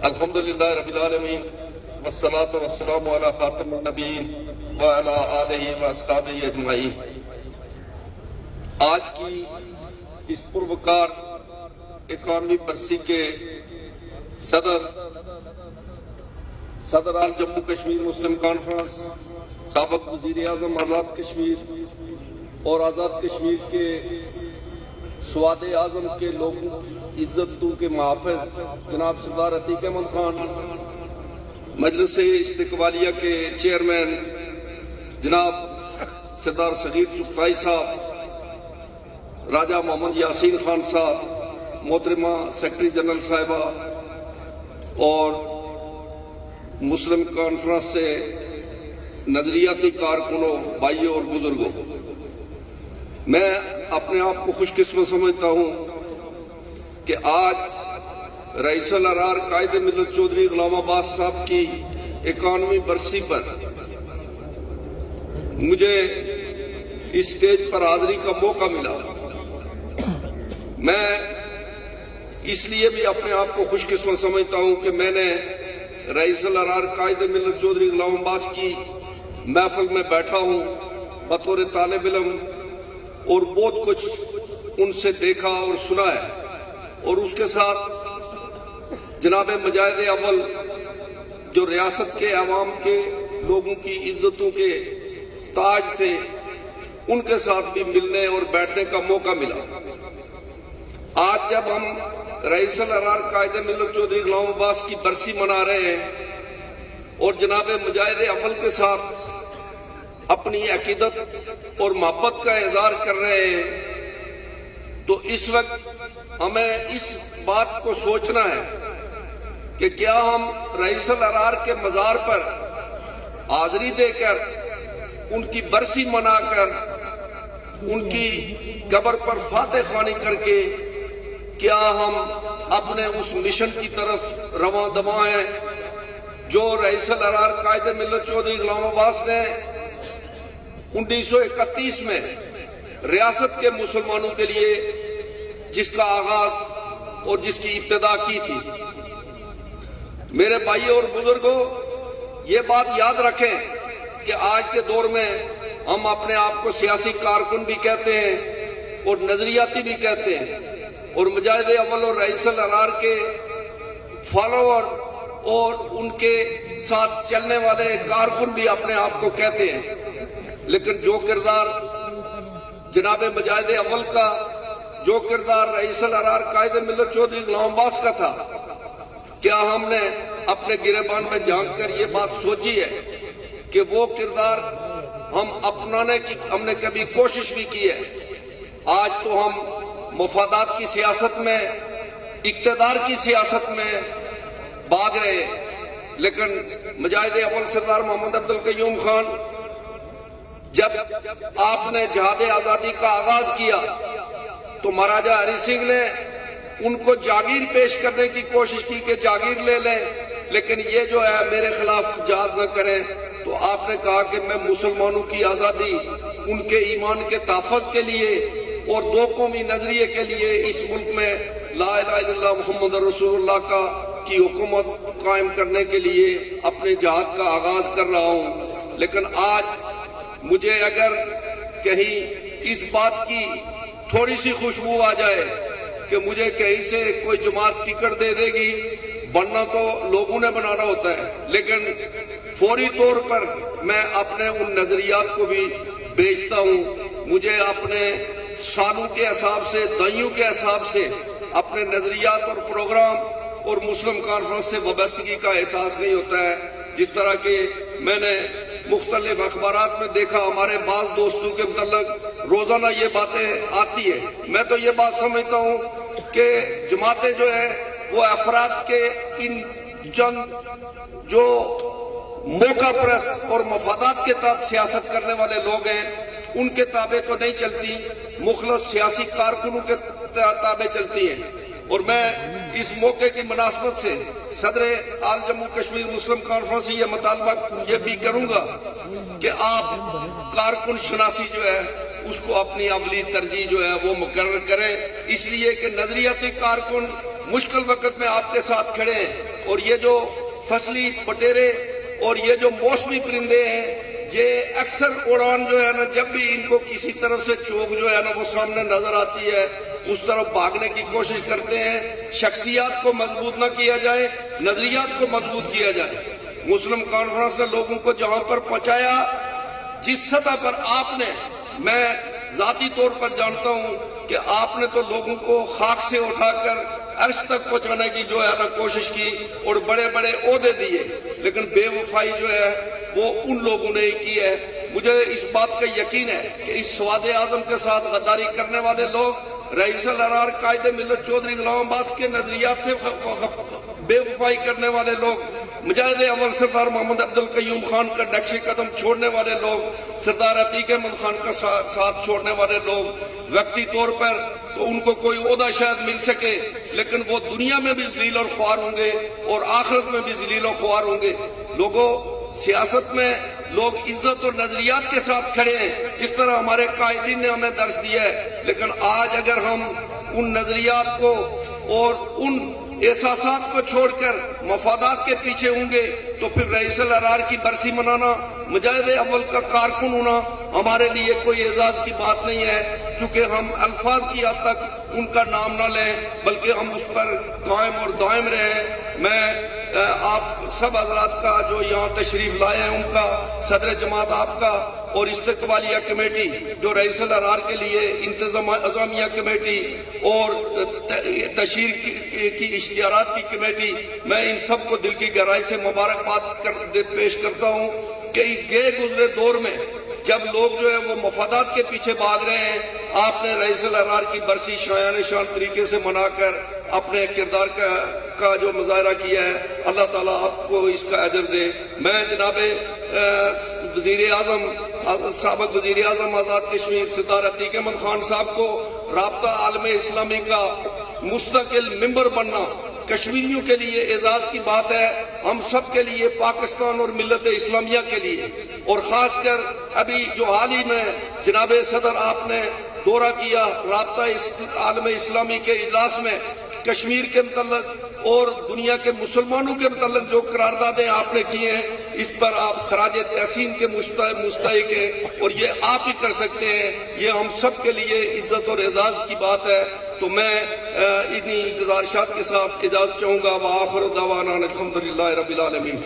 الحمدللہ رب العالمین والصلاة والسلام علی خاتم النبیین وعلی آلہ واصحابہ اجمعین۔ آج کی اس پروقار 91ویں برسی کے صدر آل جموں کشمیر مسلم کانفرنس، سابق وزیر اعظم آزاد کشمیر اور آزاد کشمیر کے سواد اعظم کے لوگوں کی عزتوں کے محافظ جناب سردار عتیق احمد خان، مجلس استقبالیہ کے چیئرمین جناب سردار صغیر چغتائی صاحب، راجہ محمد یاسین خان صاحب، محترمہ سیکرٹری جنرل صاحبہ اور مسلم کانفرنس سے نظریاتی کارکنوں، بھائیوں اور بزرگوں، میں اپنے آپ کو خوش قسمت سمجھتا ہوں کہ آج رئیس الارار قائد ملت چودھری غلام عباس صاحب کی 91ویں برسی پر مجھے اس سٹیج پر حاضری کا موقع ملا۔ میں اس لیے بھی اپنے آپ کو خوش قسمت سمجھتا ہوں کہ میں نے رئیس الارار قائد ملت چودھری غلام عباس کی محفل میں بیٹھا ہوں بطور طالب علم، اور بہت کچھ ان سے دیکھا اور سنا ہے، اور اس کے ساتھ جناب مجاہد اول جو ریاست کے عوام کے لوگوں کی عزتوں کے تاج تھے، ان کے ساتھ بھی ملنے اور بیٹھنے کا موقع ملا۔ آج جب ہم رئیس الارار قائد ملت چودھری غلام عباس کی برسی منا رہے ہیں اور جناب مجاہد اول کے ساتھ اپنی عقیدت اور محبت کا اظہار کر رہے ہیں، تو اس وقت ہمیں اس بات کو سوچنا ہے کہ کیا ہم رئیس الارار کے مزار پر حاضری دے کر، ان کی برسی منا کر، ان کی قبر پر فاتح خوانی کر کے، کیا ہم اپنے اس مشن کی طرف رواں دواں ہیں جو رئیس الارار قائد ملت چودھری غلام عباس نے 1931 میں ریاست کے مسلمانوں کے لیے جس کا آغاز اور جس کی ابتدا کی تھی۔ میرے بھائیوں اور بزرگوں، یہ بات یاد رکھیں کہ آج کے دور میں ہم اپنے آپ کو سیاسی کارکن بھی کہتے ہیں اور نظریاتی بھی کہتے ہیں، اور مجاہد اول اور رئیس الارار کے فالوور اور ان کے ساتھ چلنے والے کارکن بھی اپنے آپ کو کہتے ہیں، لیکن جو کردار جناب مجاہد اول کا، جو کردار رئیس الارار قائد ملت چودھری غلام عباس کا تھا، کیا ہم نے اپنے گریبان میں جھانک کر یہ بات سوچی ہے کہ وہ کردار ہم اپنانے کی ہم نے کبھی کوشش بھی کی ہے؟ آج تو ہم مفادات کی سیاست میں، اقتدار کی سیاست میں بھاگ رہے ہیں، لیکن مجاہد اول سردار محمد عبدالقیوم خان، جب آپ نے جہاد آزادی کا آغاز کیا تو مہاراجہ ہری سنگھ نے ان کو جاگیر پیش کرنے کی کوشش کی کہ جاگیر لے لیں، لیکن یہ جو ہے میرے خلاف جہاد نہ کریں، تو آپ نے کہا کہ میں مسلمانوں کی آزادی، ان کے ایمان کے تحفظ کے لیے اور دو قومی نظریے کے لیے اس ملک میں لا الہ الا اللہ محمد رسول اللہ کی حکومت قائم کرنے کے لیے اپنے جہاد کا آغاز کر رہا ہوں۔ لیکن آج مجھے اگر کہیں اس بات کی تھوڑی سی خوشبو آ جائے کہ مجھے کہیں سے کوئی جماعت ٹکٹ دے دے گی، بننا تو لوگوں نے بنانا ہوتا ہے، لیکن فوری طور پر میں اپنے ان نظریات کو بھی بیچتا ہوں۔ مجھے اپنے سالوں کے حساب سے، دائیوں کے حساب سے اپنے نظریات اور پروگرام اور مسلم کانفرنس سے وابستگی کا احساس نہیں ہوتا ہے، جس طرح کہ میں نے مختلف اخبارات میں دیکھا، ہمارے بعض دوستوں کے متعلق روزانہ یہ باتیں آتی ہیں۔ میں تو یہ بات سمجھتا ہوں کہ جماعتیں جو ہے وہ افراد کے ان چند جو موقع پرست اور مفادات کے تحت سیاست کرنے والے لوگ ہیں، ان کے تابع تو نہیں چلتی، مخلص سیاسی کارکنوں کے تابع چلتی ہیں۔ اور میں اس موقع کی مناسبت سے صدر آل جموں کشمیر مسلم کانفرنس سے یہ مطالبہ یہ بھی کروں گا کہ آپ کارکن شناسی جو ہے اس کو اپنی اولی ترجیح جو ہے وہ مقرر کریں، اس لیے کہ نظریاتی کارکن مشکل وقت میں آپ کے ساتھ کھڑے ہیں، اور یہ جو فصلی پٹیرے اور یہ جو موسمی پرندے ہیں یہ اکثر اڑان جو ہے نا جب بھی ان کو کسی طرف سے چوک جو ہے نا وہ سامنے نظر آتی ہے اس طرف بھاگنے کی کوشش کرتے ہیں. شخصیات کو مضبوط نہ کیا جائے, نظریات کو مضبوط کیا جائے. مسلم کانفرنس نے لوگوں کو جہاں پر پہنچایا, جس سطح پر آپ نے, میں ذاتی طور پر جانتا ہوں کہ آپ نے تو لوگوں کو خاک سے اٹھا کر عرش تک پہنچانے کی جو ہے نا کوشش کی اور بڑے بڑے عہدے دیے, لیکن بے وفائی جو ہے وہ ان لوگوں نے ہی کی ہے. مجھے اس بات کا یقین ہے کہ اس سواد اعظم کے ساتھ غداری کرنے والے لوگ, رئیس الارار قائد ملت چودھری غلام آباد کے نظریات سے بے وفائی کرنے والے لوگ, مجاہد اول سردار محمد عبد القیوم خان کا نقش قدم چھوڑنے والے لوگ, سردار عتیق احمد خان کا ساتھ چھوڑنے والے لوگ, وقتی طور پر تو ان کو کوئی عہدہ شاید مل سکے لیکن وہ دنیا میں بھی ذلیل اور خوار ہوں گے اور آخرت میں بھی ذلیل اور خوار ہوں گے. لوگوں, سیاست میں لوگ عزت اور نظریات کے ساتھ کھڑے ہیں جس طرح ہمارے قائدین نے ہمیں درس دیا ہے, لیکن آج اگر ہم ان نظریات کو اور ان احساسات کو چھوڑ کر مفادات کے پیچھے ہوں گے تو پھر رئیس الارار کی برسی منانا, مجاہد اول کا کارکن ہونا ہمارے لیے کوئی اعزاز کی بات نہیں ہے. چونکہ ہم الفاظ کی حد تک ان کا نام نہ لیں بلکہ ہم اس پر قائم اور دائم رہیں. میں آپ سب حضرات کا جو یہاں تشریف لائے ہیں ان کا, صدر جماعت آپ کا اور استقبالیہ کمیٹی جو رئیس الارار کے لیے انتظامیہ کمیٹی اور تشہیر کی اشتہارات کی کمیٹی, میں ان سب کو دل کی گہرائی سے مبارکباد پیش کرتا ہوں کہ اس گئے گزرے دور میں جب لوگ جو ہے وہ مفادات کے پیچھے بھاگ رہے ہیں, آپ نے رئیس الارار کی برسی شایان شان طریقے سے منا کر اپنے کردار کا جو مظاہرہ کیا ہے, اللہ تعالیٰ آپ کو اس کا اجر دے. میں جناب وزیر اعظم, سابق وزیر اعظم آزاد کشمیر سردار عتیق احمد خان صاحب کو رابطہ عالم اسلامی کا مستقل ممبر بننا کشمیریوں کے لیے اعزاز کی بات ہے, ہم سب کے لیے, پاکستان اور ملت اسلامیہ کے لیے, اور خاص کر ابھی جو حال ہی میں جناب صدر آپ نے دورہ کیا رابطہ عالم اسلامی کے اجلاس میں, کشمیر کے متعلق اور دنیا کے مسلمانوں کے متعلق جو قراردادیں آپ نے کی ہیں اس پر آپ خراج تحسین کے مستحق ہیں اور یہ آپ ہی کر سکتے ہیں. یہ ہم سب کے لیے عزت اور اعزاز کی بات ہے. تو میں انہی گزارشات کے ساتھ اجازت چاہوں گا. وآخر دعوانا الحمدللہ رب العالمین.